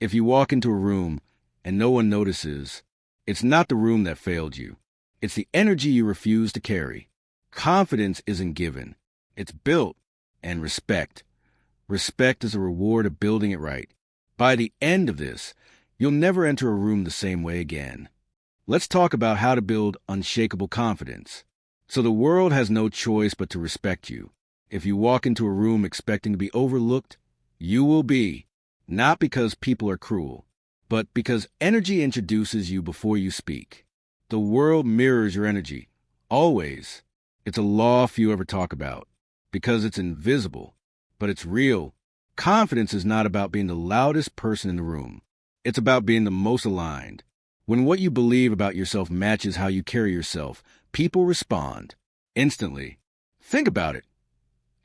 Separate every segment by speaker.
Speaker 1: If you walk into a room and no one notices, it's not the room that failed you. It's the energy you refuse to carry. Confidence isn't given. It's built. And respect. Respect is a reward of building it right. By the end of this, you'll never enter a room the same way again. Let's talk about how to build unshakable confidence. So the world has no choice but to respect you. If you walk into a room expecting to be overlooked, you will be. Not because people are cruel, but because energy introduces you before you speak. The world mirrors your energy. Always. It's a law few ever talk about. Because it's invisible, but it's real. Confidence is not about being the loudest person in the room. It's about being the most aligned. When what you believe about yourself matches how you carry yourself, people respond instantly. Think about it.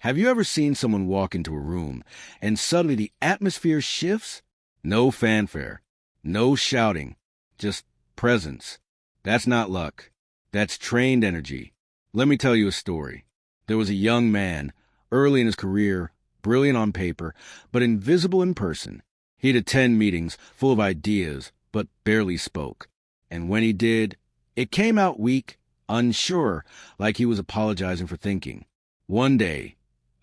Speaker 1: Have you ever seen someone walk into a room and suddenly the atmosphere shifts? No fanfare, no shouting, just presence. That's not luck. That's trained energy. Let me tell you a story. There was a young man, early in his career, brilliant on paper, but invisible in person. He'd attend meetings full of ideas, but barely spoke. And when he did, it came out weak, unsure, like he was apologizing for thinking. One day,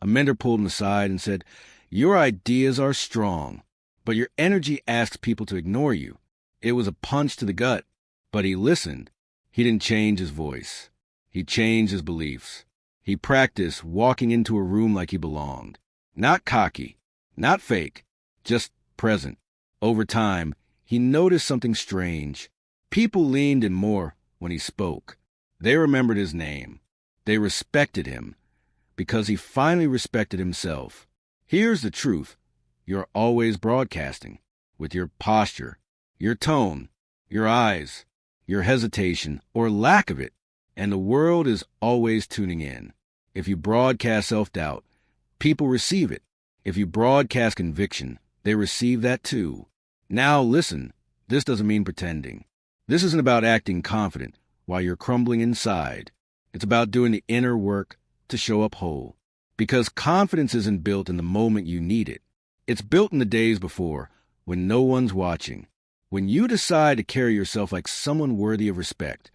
Speaker 1: a mentor pulled him aside and said, "Your ideas are strong, but your energy asks people to ignore you." It was a punch to the gut, but he listened. He didn't change his voice. He changed his beliefs. He practiced walking into a room like he belonged. Not cocky, not fake, just present. Over time, he noticed something strange. People leaned in more when he spoke. They remembered his name. They respected him because he finally respected himself. Here's the truth. You're always broadcasting with your posture, your tone, your eyes, your hesitation, or lack of it. And the world is always tuning in. If you broadcast self-doubt, people receive it. If you broadcast conviction, they receive that too. Now listen, this doesn't mean pretending. This isn't about acting confident while you're crumbling inside. It's about doing the inner work to show up whole. Because confidence isn't built in the moment you need it. It's built in the days before, when no one's watching. When you decide to carry yourself like someone worthy of respect,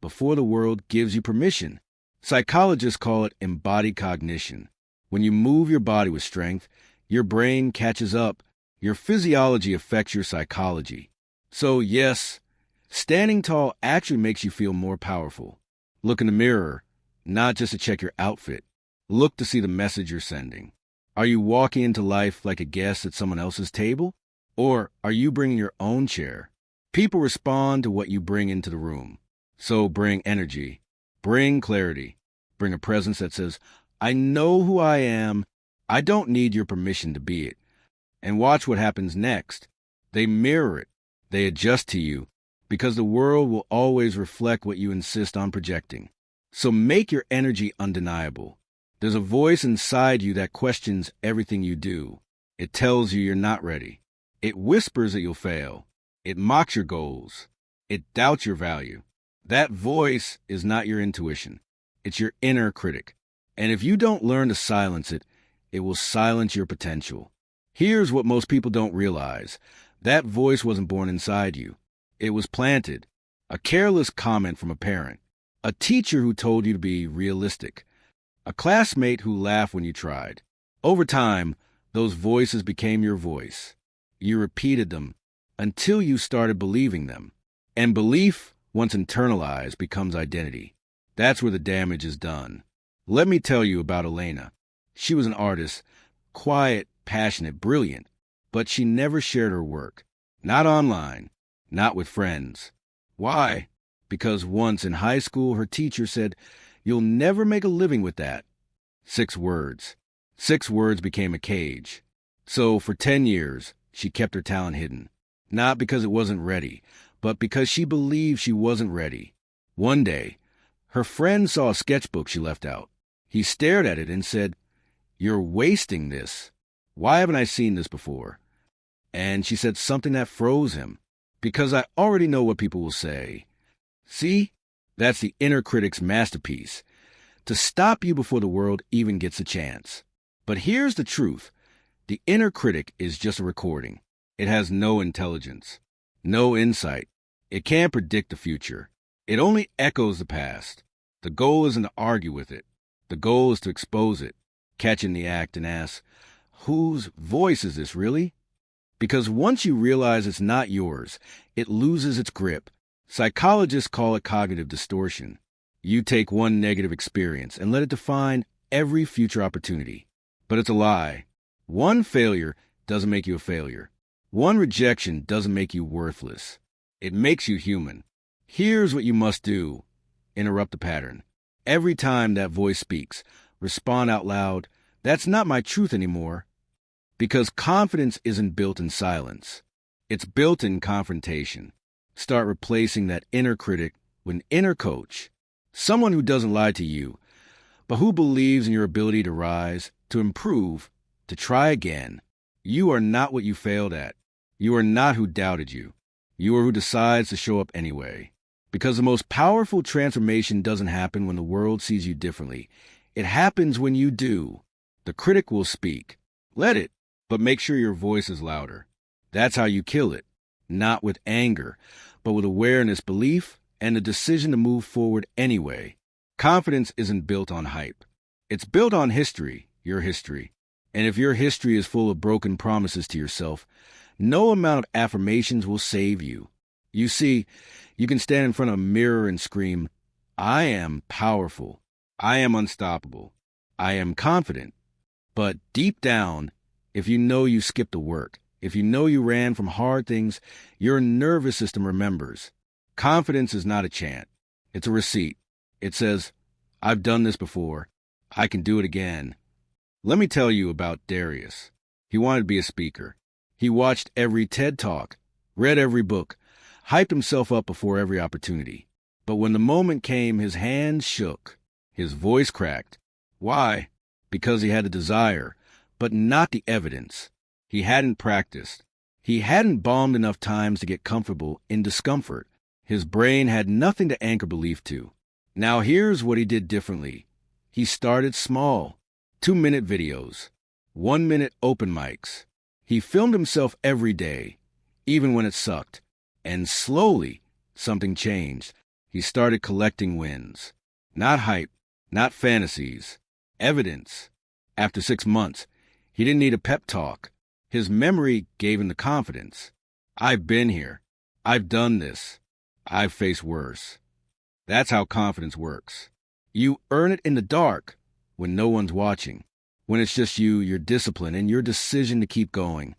Speaker 1: before the world gives you permission. Psychologists call it embodied cognition. When you move your body with strength, your brain catches up. Your physiology affects your psychology. So yes, standing tall actually makes you feel more powerful. Look in the mirror, not just to check your outfit. Look to see the message you're sending. Are you walking into life like a guest at someone else's table? Or are you bringing your own chair? People respond to what you bring into the room. So bring energy, bring clarity, bring a presence that says, "I know who I am. I don't need your permission to be it." And watch what happens next. They mirror it. They adjust to you because the world will always reflect what you insist on projecting. So make your energy undeniable. There's a voice inside you that questions everything you do. It tells you you're not ready. It whispers that you'll fail. It mocks your goals. It doubts your value. That voice is not your intuition. It's your inner critic. And if you don't learn to silence it, it will silence your potential. Here's what most people don't realize. That voice wasn't born inside you. It was planted. A careless comment from a parent. A teacher who told you to be realistic. A classmate who laughed when you tried. Over time, those voices became your voice. You repeated them until you started believing them. And belief, once internalized, becomes identity. That's where the damage is done. Let me tell you about Elena. She was an artist, quiet, passionate, brilliant, but she never shared her work. Not online, not with friends. Why? Because once in high school, her teacher said, "You'll never make a living with that." 6 words. 6 words became a cage. So for 10 years, she kept her talent hidden. Not because it wasn't ready, but because she believed she wasn't ready. One day, her friend saw a sketchbook she left out. He stared at it and said, "You're wasting this. Why haven't I seen this before?" And she said something that froze him. "Because I already know what people will say." See? That's the inner critic's masterpiece. To stop you before the world even gets a chance. But here's the truth. The inner critic is just a recording. It has no intelligence, no insight. It can't predict the future. It only echoes the past. The goal isn't to argue with it. The goal is to expose it, catch in the act, and ask, whose voice is this really? Because once you realize it's not yours, it loses its grip. Psychologists call it cognitive distortion. You take one negative experience and let it define every future opportunity. But it's a lie. One failure doesn't make you a failure. One rejection doesn't make you worthless. It makes you human. Here's what you must do. Interrupt the pattern. Every time that voice speaks, respond out loud, "That's not my truth anymore." Because confidence isn't built in silence. It's built in confrontation. Start replacing that inner critic with an inner coach. Someone who doesn't lie to you, but who believes in your ability to rise, to improve, to try again. You are not what you failed at. You are not who doubted you. You are who decides to show up anyway. Because the most powerful transformation doesn't happen when the world sees you differently. It happens when you do. The critic will speak. Let it, but make sure your voice is louder. That's how you kill it. Not with anger, but with awareness, belief, and the decision to move forward anyway. Confidence isn't built on hype. It's built on history, your history. And if your history is full of broken promises to yourself, no amount of affirmations will save you. You see, you can stand in front of a mirror and scream, "I am powerful. I am unstoppable. I am confident." But deep down, if you know you skipped the work, if you know you ran from hard things, your nervous system remembers. Confidence is not a chant. It's a receipt. It says, "I've done this before. I can do it again." Let me tell you about Darius. He wanted to be a speaker. He watched every TED Talk, read every book, hyped himself up before every opportunity. But when the moment came, his hands shook. His voice cracked. Why? Because he had the desire, but not the evidence. He hadn't practiced. He hadn't bombed enough times to get comfortable in discomfort. His brain had nothing to anchor belief to. Now here's what he did differently. He started small. 2-minute videos. 1-minute open mics. He filmed himself every day, even when it sucked. And slowly, something changed. He started collecting wins. Not hype, not fantasies. Evidence. After 6 months, he didn't need a pep talk. His memory gave him the confidence. I've been here. I've done this. I've faced worse. That's how confidence works. You earn it in the dark, when no one's watching. When it's just you, your discipline, and your decision to keep going.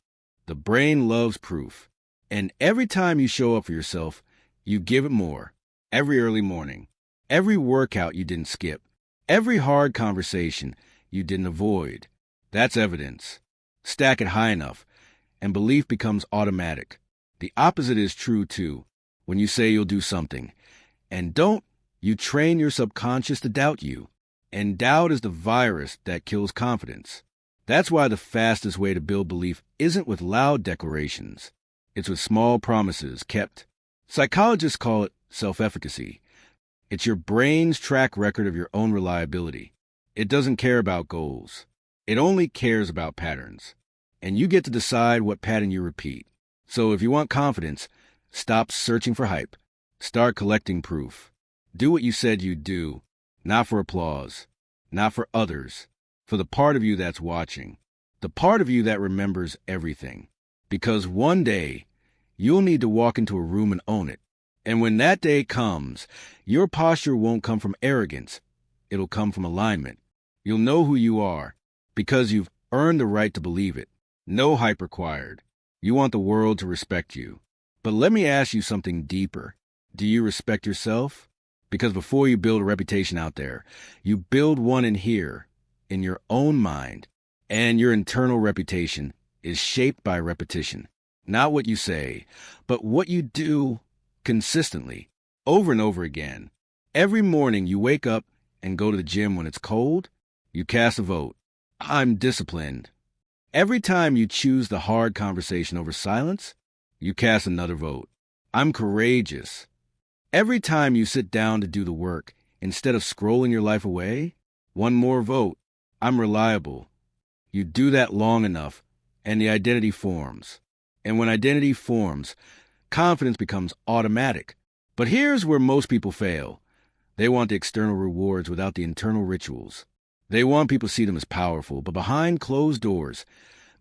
Speaker 1: The brain loves proof. And every time you show up for yourself, you give it more. Every early morning. Every workout you didn't skip. Every hard conversation you didn't avoid. That's evidence. Stack it high enough, and belief becomes automatic. The opposite is true, too. When you say you'll do something, and don't, you train your subconscious to doubt you. And doubt is the virus that kills confidence. That's why the fastest way to build belief isn't with loud declarations. It's with small promises kept. Psychologists call it self-efficacy. It's your brain's track record of your own reliability. It doesn't care about goals. It only cares about patterns. And you get to decide what pattern you repeat. So if you want confidence, stop searching for hype. Start collecting proof. Do what you said you'd do. Not for applause, not for others, for the part of you that's watching, the part of you that remembers everything. Because one day, you'll need to walk into a room and own it. And when that day comes, your posture won't come from arrogance. It'll come from alignment. You'll know who you are, because you've earned the right to believe it. No hype required. You want the world to respect you. But let me ask you something deeper. Do you respect yourself? Because before you build a reputation out there, you build one in here, in your own mind. And your internal reputation is shaped by repetition. Not what you say, but what you do consistently, over and over again. Every morning you wake up and go to the gym when it's cold, you cast a vote. I'm disciplined. Every time you choose the hard conversation over silence, you cast another vote. I'm courageous. Every time you sit down to do the work, instead of scrolling your life away, one more vote. I'm reliable. You do that long enough, and the identity forms. And when identity forms, confidence becomes automatic. But here's where most people fail. They want the external rewards without the internal rituals. They want people to see them as powerful, but behind closed doors,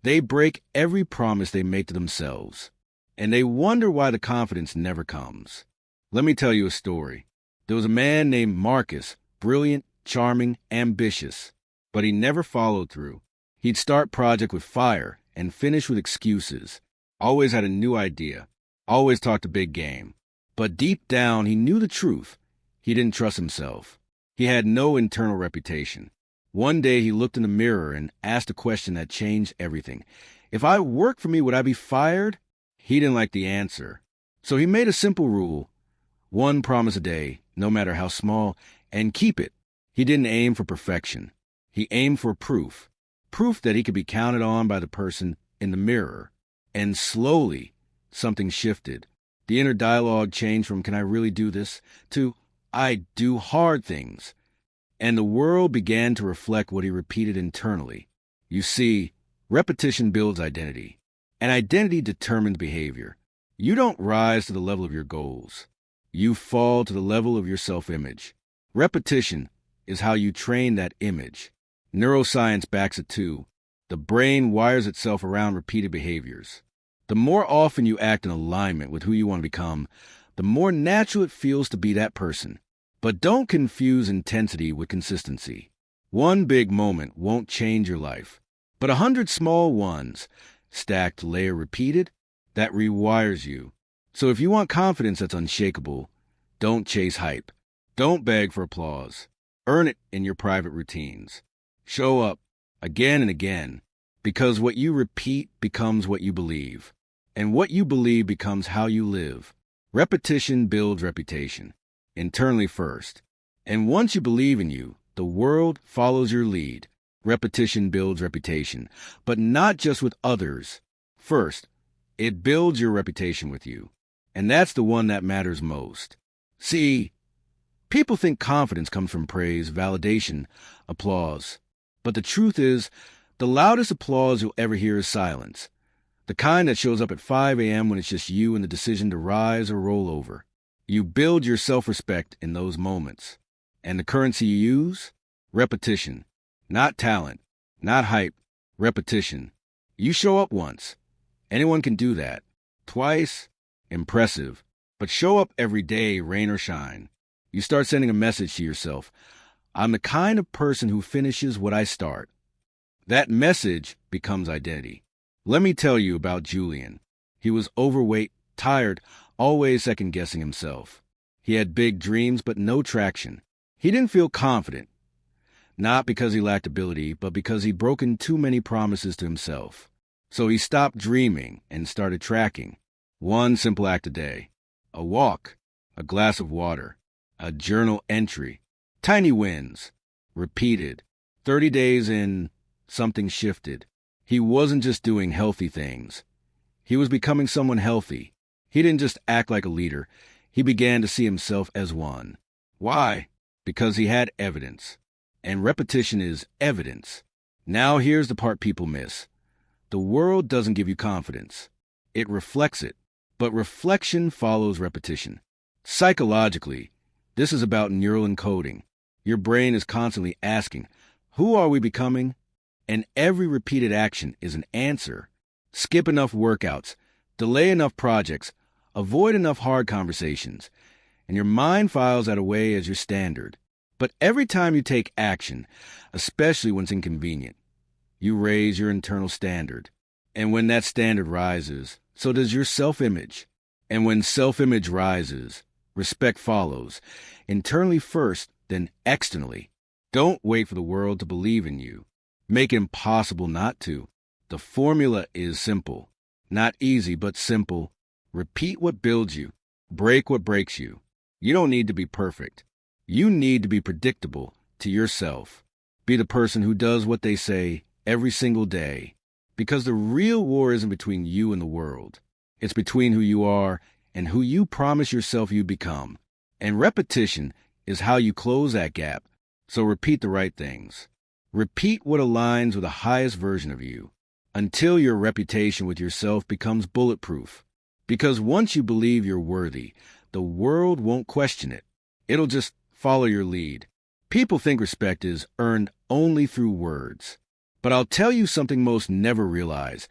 Speaker 1: they break every promise they make to themselves. And they wonder why the confidence never comes. Let me tell you a story. There was a man named Marcus, brilliant, charming, ambitious, but he never followed through. He'd start project with fire and finish with excuses. Always had a new idea. Always talked a big game. But deep down, he knew the truth. He didn't trust himself. He had no internal reputation. One day he looked in the mirror and asked a question that changed everything. If I worked for me, would I be fired? He didn't like the answer. So he made a simple rule. One promise a day, no matter how small, and keep it. He didn't aim for perfection. He aimed for proof. Proof that he could be counted on by the person in the mirror. And slowly, something shifted. The inner dialogue changed from, can I really do this? To, I do hard things. And the world began to reflect what he repeated internally. You see, repetition builds identity, and identity determines behavior. You don't rise to the level of your goals. You fall to the level of your self-image. Repetition is how you train that image. Neuroscience backs it too. The brain wires itself around repeated behaviors. The more often you act in alignment with who you want to become, the more natural it feels to be that person. But don't confuse intensity with consistency. One big moment won't change your life, but 100 small ones, stacked, layer, repeated, that rewires you. So if you want confidence that's unshakable, don't chase hype. Don't beg for applause. Earn it in your private routines. Show up again and again, because what you repeat becomes what you believe, and what you believe becomes how you live. Repetition builds reputation. Internally first. And once you believe in you, the world follows your lead. Repetition builds reputation, but not just with others. First, it builds your reputation with you. And that's the one that matters most. See, people think confidence comes from praise, validation, applause. But the truth is, the loudest applause you'll ever hear is silence. The kind that shows up at 5 a.m. when it's just you and the decision to rise or roll over. You build your self-respect in those moments. And the currency you use? Repetition. Not talent. Not hype. Repetition. You show up once. Anyone can do that. Twice? Impressive. But show up every day, rain or shine. You start sending a message to yourself. I'm the kind of person who finishes what I start. That message becomes identity. Let me tell you about Julian. He was overweight, tired, always second-guessing himself. He had big dreams, but no traction. He didn't feel confident. Not because he lacked ability, but because he'd broken too many promises to himself. So he stopped dreaming and started tracking. One simple act a day. A walk. A glass of water. A journal entry. Tiny wins. Repeated. 30 days in, something shifted. He wasn't just doing healthy things. He was becoming someone healthy. He didn't just act like a leader. He began to see himself as one. Why? Because he had evidence. And repetition is evidence. Now here's the part people miss. The world doesn't give you confidence. It reflects it. But reflection follows repetition. Psychologically, this is about neural encoding. Your brain is constantly asking, who are we becoming? And every repeated action is an answer. Skip enough workouts. Delay enough projects. Avoid enough hard conversations. And your mind files that away as your standard. But every time you take action, especially when it's inconvenient, you raise your internal standard. And when that standard rises, so does your self-image. And when self-image rises, respect follows. Internally first, then externally. Don't wait for the world to believe in you. Make it impossible not to. The formula is simple. Not easy, but simple. Repeat what builds you. Break what breaks you. You don't need to be perfect. You need to be predictable to yourself. Be the person who does what they say every single day. Because the real war isn't between you and the world. It's between who you are and who you promise yourself you become. And repetition is how you close that gap. So repeat the right things. Repeat what aligns with the highest version of you. until your reputation with yourself becomes bulletproof. Because once you believe you're worthy, the world won't question it. It'll just follow your lead. People think respect is earned only through words. But I'll tell you something most never realize.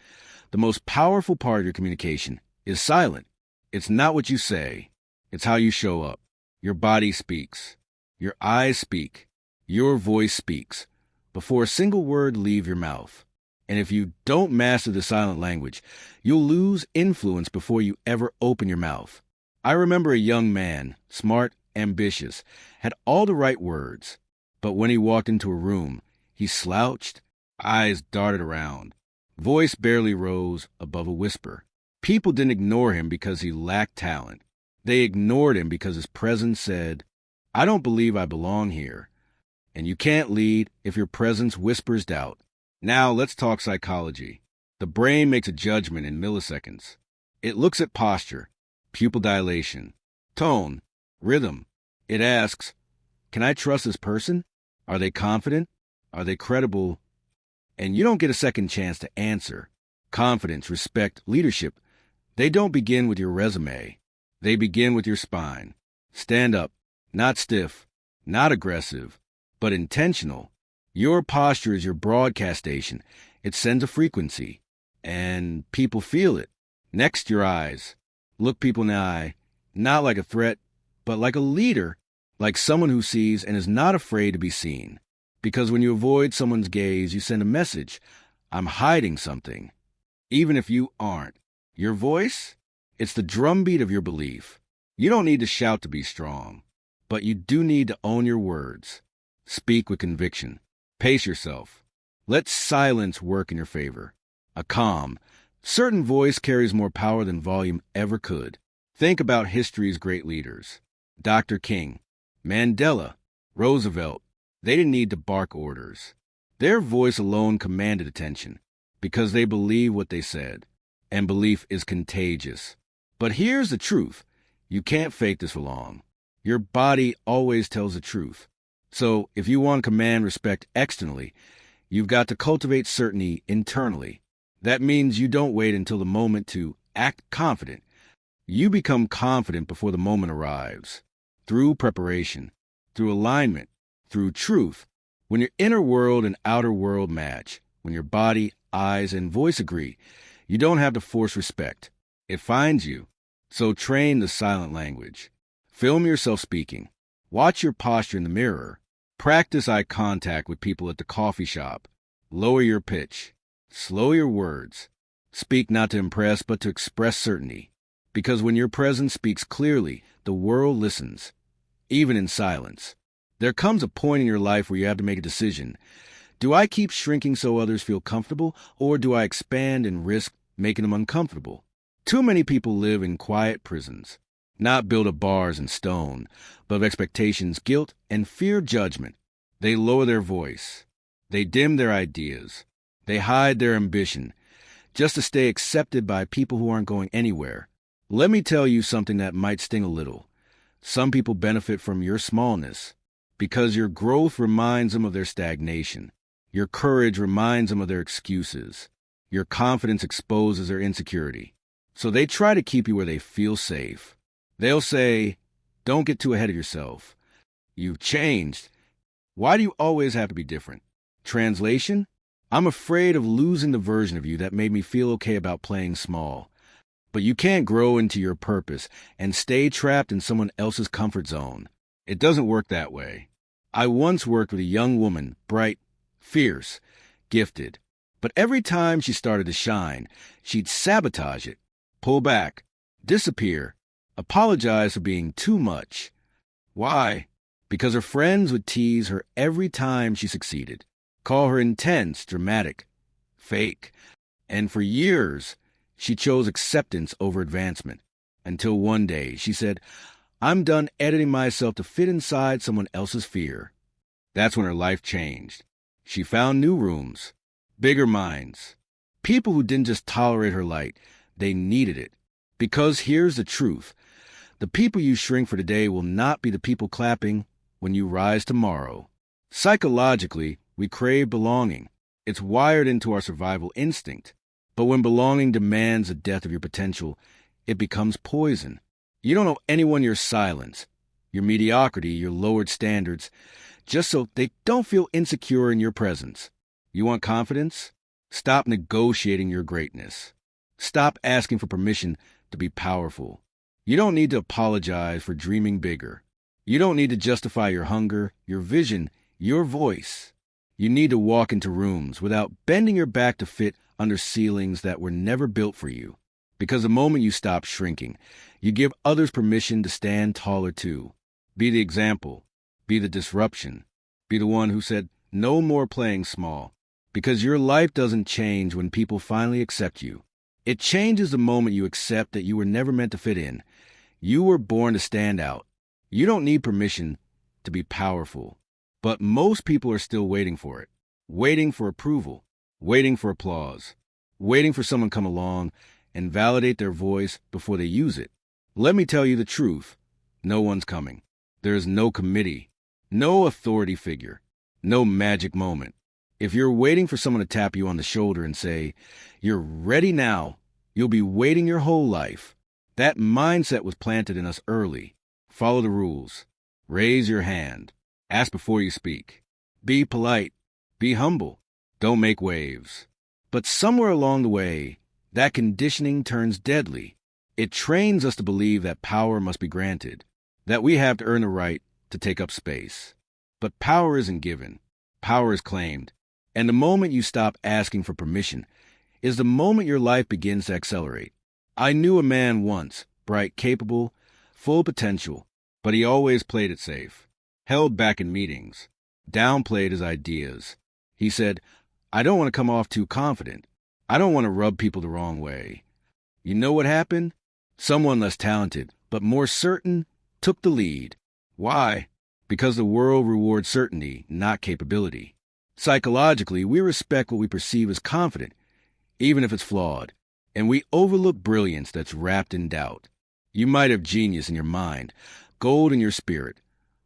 Speaker 1: The most powerful part of your communication is silent. It's not what you say. It's how you show up. Your body speaks. Your eyes speak. Your voice speaks. Before a single word leaves your mouth. And if you don't master the silent language, you'll lose influence before you ever open your mouth. I remember a young man, smart, ambitious, had all the right words. But when he walked into a room, he slouched, eyes darted around. Voice barely rose above a whisper. People didn't ignore him because he lacked talent. They ignored him because his presence said, "I don't believe I belong here." And you can't lead if your presence whispers doubt. Now let's talk psychology. The brain makes a judgment in milliseconds. It looks at posture, pupil dilation, tone, rhythm. It asks, can I trust this person? Are they confident? Are they credible? And you don't get a second chance to answer. Confidence, respect, leadership, they don't begin with your resume. They begin with your spine. Stand up, not stiff, not aggressive, but intentional. Your posture is your broadcast station. It sends a frequency, and people feel it. Next, your eyes. Look people in the eye, not like a threat, but like a leader, like someone who sees and is not afraid to be seen. Because when you avoid someone's gaze, you send a message. I'm hiding something, even if you aren't. Your voice? It's the drumbeat of your belief. You don't need to shout to be strong, but you do need to own your words. Speak with conviction. Pace yourself. Let silence work in your favor. A calm, certain voice carries more power than volume ever could. Think about history's great leaders. Dr. King, Mandela, Roosevelt. They didn't need to bark orders. Their voice alone commanded attention because they believed what they said, and belief is contagious. But here's the truth. You can't fake this for long. Your body always tells the truth. So if you want to command respect externally, you've got to cultivate certainty internally. That means you don't wait until the moment to act confident. You become confident before the moment arrives. Through preparation, through alignment, through truth. When your inner world and outer world match, when your body, eyes, and voice agree, you don't have to force respect. It finds you. So train the silent language. Film yourself speaking. Watch your posture in the mirror. Practice eye contact with people at the coffee shop. Lower your pitch. Slow your words. Speak not to impress, but to express certainty. Because when your presence speaks clearly, the world listens, even in silence. There comes a point in your life where you have to make a decision. Do I keep shrinking so others feel comfortable, or do I expand and risk making them uncomfortable? Too many people live in quiet prisons, not built of bars and stone, but of expectations, guilt, and fear judgment. They lower their voice. They dim their ideas. They hide their ambition, just to stay accepted by people who aren't going anywhere. Let me tell you something that might sting a little. Some people benefit from your smallness, because your growth reminds them of their stagnation. Your courage reminds them of their excuses. Your confidence exposes their insecurity. So they try to keep you where they feel safe. They'll say, don't get too ahead of yourself. You've changed. Why do you always have to be different? Translation? I'm afraid of losing the version of you that made me feel okay about playing small. But you can't grow into your purpose and stay trapped in someone else's comfort zone. It doesn't work that way. I once worked with a young woman, bright, fierce, gifted. But every time she started to shine, she'd sabotage it, pull back, disappear, apologize for being too much. Why? Because her friends would tease her every time she succeeded, call her intense, dramatic, fake. And for years, she chose acceptance over advancement. Until one day, she said, I'm done editing myself to fit inside someone else's fear. That's when her life changed. She found new rooms, bigger minds, people who didn't just tolerate her light, they needed it. Because here's the truth. The people you shrink for today will not be the people clapping when you rise tomorrow. Psychologically, we crave belonging. It's wired into our survival instinct. But when belonging demands the death of your potential, it becomes poison. You don't owe anyone your silence, your mediocrity, your lowered standards, just so they don't feel insecure in your presence. You want confidence? Stop negotiating your greatness. Stop asking for permission to be powerful. You don't need to apologize for dreaming bigger. You don't need to justify your hunger, your vision, your voice. You need to walk into rooms without bending your back to fit under ceilings that were never built for you. Because the moment you stop shrinking, you give others permission to stand taller too. Be the example. Be the disruption. Be the one who said, no more playing small. Because your life doesn't change when people finally accept you. It changes the moment you accept that you were never meant to fit in. You were born to stand out. You don't need permission to be powerful. But most people are still waiting for it. Waiting for approval. Waiting for applause. Waiting for someone to come along and validate their voice before they use it. Let me tell you the truth. No one's coming. There is no committee. No authority figure. No magic moment. If you're waiting for someone to tap you on the shoulder and say, you're ready now, you'll be waiting your whole life. That mindset was planted in us early. Follow the rules. Raise your hand. Ask before you speak. Be polite. Be humble. Don't make waves. But somewhere along the way, that conditioning turns deadly. It trains us to believe that power must be granted, that we have to earn the right to take up space. But power isn't given. Power is claimed. And the moment you stop asking for permission is the moment your life begins to accelerate. I knew a man once, bright, capable, full potential, but he always played it safe, held back in meetings, downplayed his ideas. He said, I don't want to come off too confident. I don't want to rub people the wrong way. You know what happened? Someone less talented, but more certain, took the lead. Why? Because the world rewards certainty, not capability. Psychologically, we respect what we perceive as confident, even if it's flawed, and we overlook brilliance that's wrapped in doubt. You might have genius in your mind, gold in your spirit,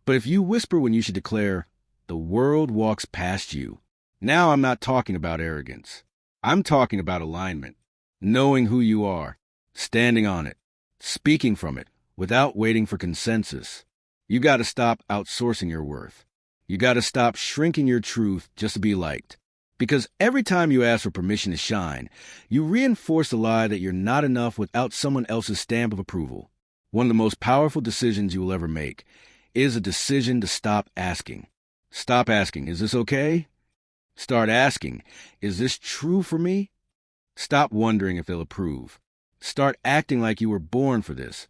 Speaker 1: but if you whisper when you should declare, the world walks past you. Now I'm not talking about arrogance. I'm talking about alignment, knowing who you are, standing on it, speaking from it, without waiting for consensus. You got to stop outsourcing your worth. You got to stop shrinking your truth just to be liked. Because every time you ask for permission to shine, you reinforce the lie that you're not enough without someone else's stamp of approval. One of the most powerful decisions you will ever make is a decision to stop asking. Stop asking, is this okay? Start asking, is this true for me? Stop wondering if they'll approve. Start acting like you were born for this.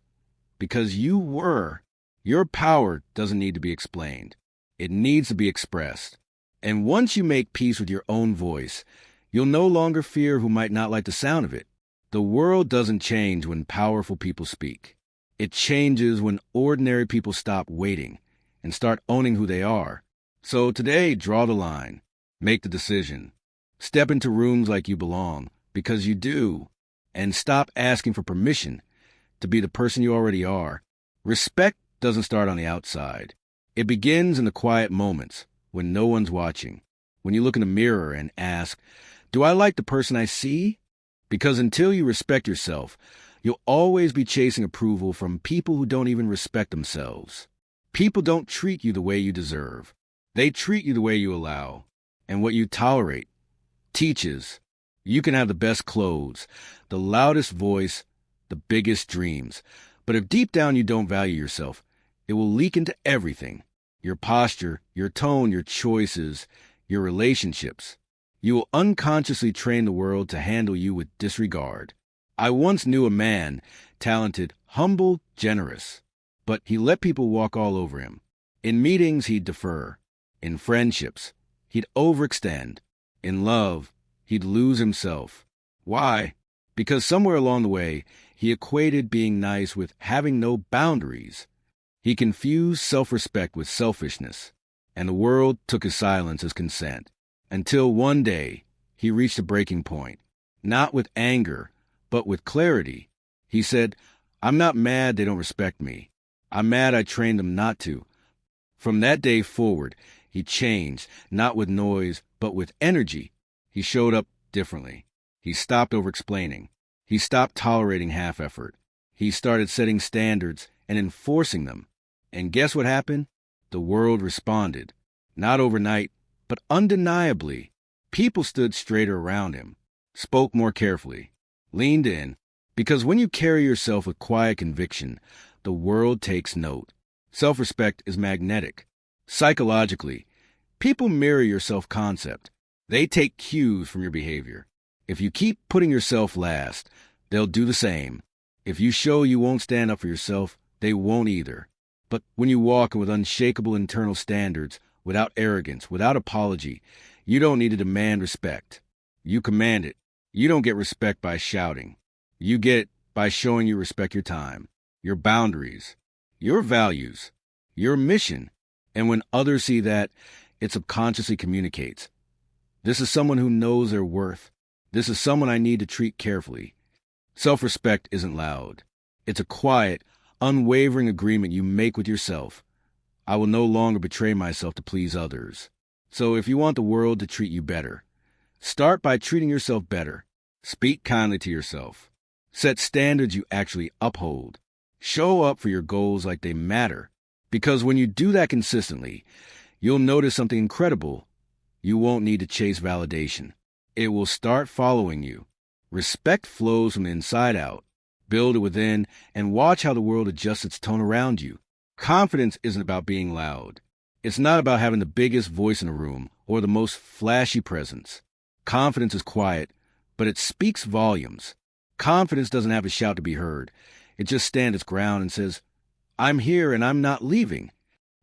Speaker 1: Because you were. Your power doesn't need to be explained. It needs to be expressed. And once you make peace with your own voice, you'll no longer fear who might not like the sound of it. The world doesn't change when powerful people speak. It changes when ordinary people stop waiting and start owning who they are. So today, draw the line. Make the decision. Step into rooms like you belong, because you do. And stop asking for permission to be the person you already are. Respect doesn't start on the outside. It begins in the quiet moments, when no one's watching. When you look in the mirror and ask, do I like the person I see? Because until you respect yourself, you'll always be chasing approval from people who don't even respect themselves. People don't treat you the way you deserve. They treat you the way you allow. And what you tolerate teaches. You can have the best clothes, the loudest voice, the biggest dreams. But if deep down you don't value yourself, it will leak into everything. Your posture, your tone, your choices, your relationships. You will unconsciously train the world to handle you with disregard. I once knew a man, talented, humble, generous. But he let people walk all over him. In meetings, he'd defer. In friendships, he'd overextend. In love, he'd lose himself. Why? Because somewhere along the way, he equated being nice with having no boundaries. He confused self-respect with selfishness, and the world took his silence as consent. Until one day, he reached a breaking point, not with anger, but with clarity. He said, I'm not mad they don't respect me. I'm mad I trained them not to. From that day forward, he changed, not with noise, but with energy. He showed up differently. He stopped over-explaining. He stopped tolerating half-effort. He started setting standards and enforcing them. And guess what happened? The world responded. Not overnight, but undeniably. People stood straighter around him, spoke more carefully, leaned in, because when you carry yourself with quiet conviction, the world takes note. Self-respect is magnetic. Psychologically, people mirror your self-concept. They take cues from your behavior. If you keep putting yourself last, they'll do the same. If you show you won't stand up for yourself, they won't either. But when you walk with unshakable internal standards, without arrogance, without apology, you don't need to demand respect. You command it. You don't get respect by shouting. You get it by showing you respect your time, your boundaries, your values, your mission. And when others see that, it subconsciously communicates. This is someone who knows their worth. This is someone I need to treat carefully. Self-respect isn't loud. It's a quiet, unwavering agreement you make with yourself. I will no longer betray myself to please others. So if you want the world to treat you better, start by treating yourself better. Speak kindly to yourself. Set standards you actually uphold. Show up for your goals like they matter. Because when you do that consistently, you'll notice something incredible. You won't need to chase validation. It will start following you. Respect flows from the inside out. Build it within and watch how the world adjusts its tone around you. Confidence isn't about being loud. It's not about having the biggest voice in a room or the most flashy presence. Confidence is quiet, but it speaks volumes. Confidence doesn't have a shout to be heard. It just stands its ground and says, I'm here and I'm not leaving.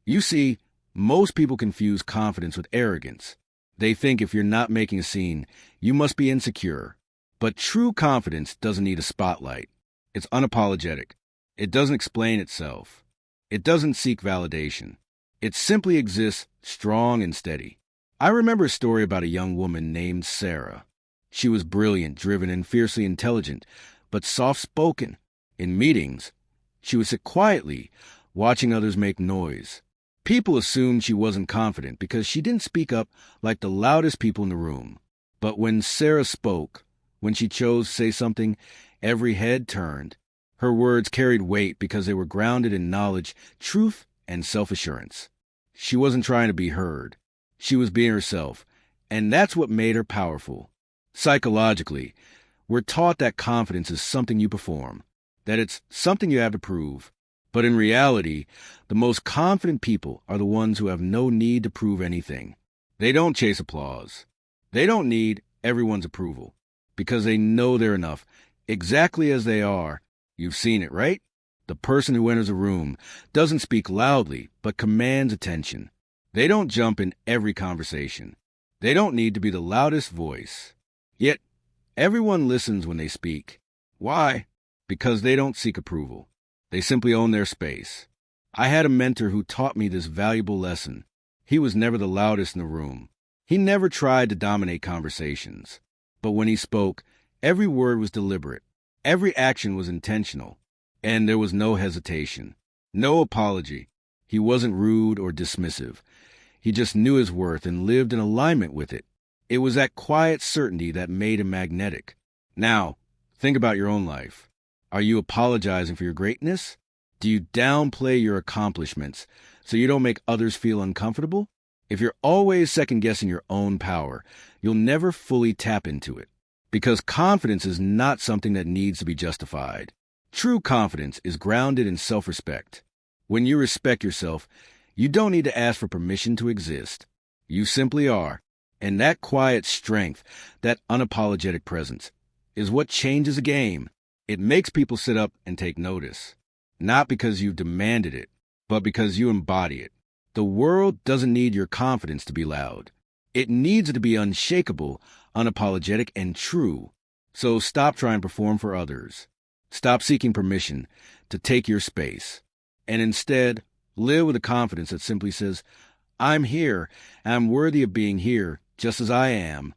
Speaker 1: You see, most people confuse confidence with arrogance. They think if you're not making a scene, you must be insecure. But true confidence doesn't need a spotlight. It's unapologetic. It doesn't explain itself. It doesn't seek validation. It simply exists strong and steady. I remember a story about a young woman named Sarah. She was brilliant, driven, and fiercely intelligent, but soft-spoken. In meetings, she would sit quietly, watching others make noise. People assumed she wasn't confident because she didn't speak up like the loudest people in the room. But when Sarah spoke, when she chose to say something, every head turned. Her words carried weight because they were grounded in knowledge, truth, and self-assurance. She wasn't trying to be heard. She was being herself, and that's what made her powerful. Psychologically, we're taught that confidence is something you perform, that it's something you have to prove. But in reality, the most confident people are the ones who have no need to prove anything. They don't chase applause. They don't need everyone's approval because they know they're enough, exactly as they are. You've seen it, right? The person who enters a room doesn't speak loudly, but commands attention. They don't jump in every conversation. They don't need to be the loudest voice. Yet, everyone listens when they speak. Why? Because they don't seek approval. They simply own their space. I had a mentor who taught me this valuable lesson. He was never the loudest in the room. He never tried to dominate conversations. But when he spoke, every word was deliberate. Every action was intentional. And there was no hesitation. No apology. He wasn't rude or dismissive. He just knew his worth and lived in alignment with it. It was that quiet certainty that made him magnetic. Now, think about your own life. Are you apologizing for your greatness? Do you downplay your accomplishments so you don't make others feel uncomfortable? If you're always second-guessing your own power, you'll never fully tap into it. Because confidence is not something that needs to be justified. True confidence is grounded in self-respect. When you respect yourself, you don't need to ask for permission to exist. You simply are. And that quiet strength, that unapologetic presence, is what changes a game. It makes people sit up and take notice. Not because you demanded it, but because you embody it. The world doesn't need your confidence to be loud. It needs it to be unshakable, unapologetic, and true. So stop trying to perform for others. Stop seeking permission to take your space. And instead, live with a confidence that simply says, I'm here, and I'm worthy of being here, just as I am.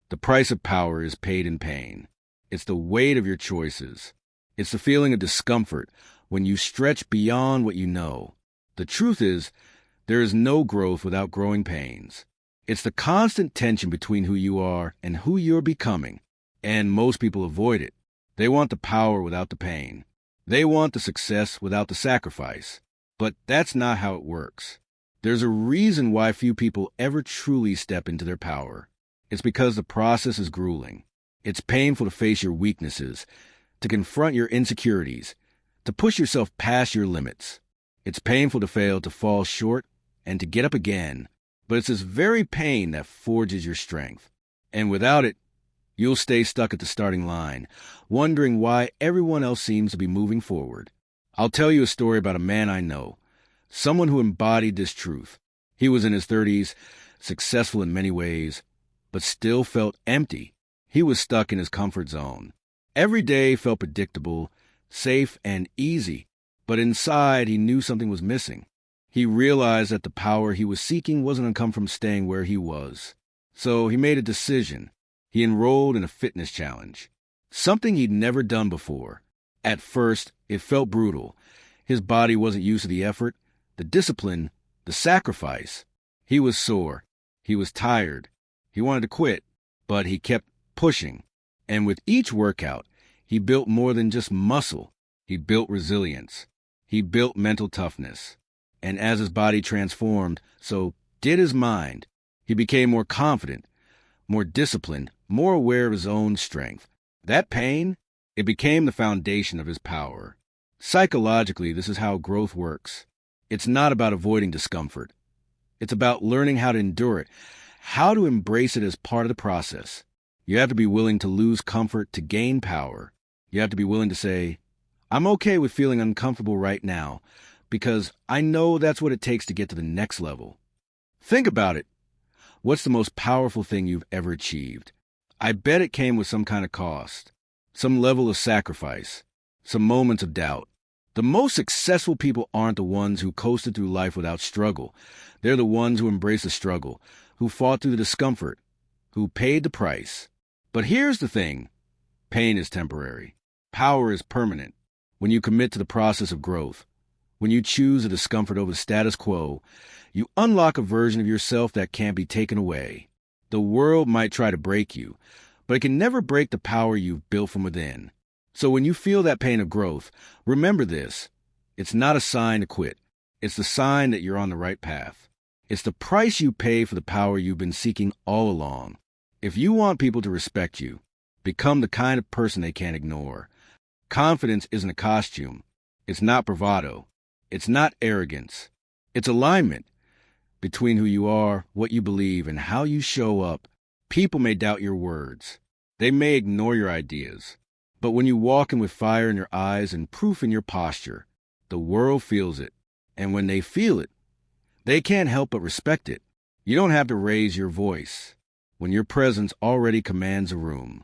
Speaker 1: The price of power is paid in pain. It's the weight of your choices. It's the feeling of discomfort when you stretch beyond what you know. The truth is, there is no growth without growing pains. It's the constant tension between who you are and who you're becoming. And most people avoid it. They want the power without the pain. They want the success without the sacrifice. But that's not how it works. There's a reason why few people ever truly step into their power. It's because the process is grueling. It's painful to face your weaknesses, to confront your insecurities, to push yourself past your limits. It's painful to fail, to fall short, and to get up again. But it's this very pain that forges your strength. And without it, you'll stay stuck at the starting line, wondering why everyone else seems to be moving forward. I'll tell you a story about a man I know, someone who embodied this truth. He was in his 30s, successful in many ways, but still felt empty. He was stuck in his comfort zone. Every day felt predictable, safe, and easy, but inside he knew something was missing. He realized that the power he was seeking wasn't going to come from staying where he was. So he made a decision. He enrolled in a fitness challenge, something he'd never done before. At first, it felt brutal. His body wasn't used to the effort, the discipline, the sacrifice. He was sore. He was tired. He wanted to quit, but he kept pushing. And with each workout, he built more than just muscle. He built resilience. He built mental toughness. And as his body transformed, so did his mind. He became more confident, more disciplined, more aware of his own strength. That pain, it became the foundation of his power. Psychologically, this is how growth works. It's not about avoiding discomfort. It's about learning how to endure it, how to embrace it as part of the process. You have to be willing to lose comfort to gain power. You have to be willing to say, I'm okay with feeling uncomfortable right now, because I know that's what it takes to get to the next level. Think about it. What's the most powerful thing you've ever achieved? I bet it came with some kind of cost, some level of sacrifice, some moments of doubt. The most successful people aren't the ones who coasted through life without struggle. They're the ones who embraced the struggle, who fought through the discomfort, who paid the price. But here's the thing. Pain is temporary. Power is permanent. When you commit to the process of growth, when you choose the discomfort over the status quo, you unlock a version of yourself that can't be taken away. The world might try to break you, but it can never break the power you've built from within. So when you feel that pain of growth, remember this. It's not a sign to quit. It's the sign that you're on the right path. It's the price you pay for the power you've been seeking all along. If you want people to respect you, become the kind of person they can't ignore. Confidence isn't a costume. It's not bravado. It's not arrogance. It's alignment between who you are, what you believe, and how you show up. People may doubt your words. They may ignore your ideas. But when you walk in with fire in your eyes and proof in your posture, the world feels it. And when they feel it, they can't help but respect it. You don't have to raise your voice when your presence already commands a room.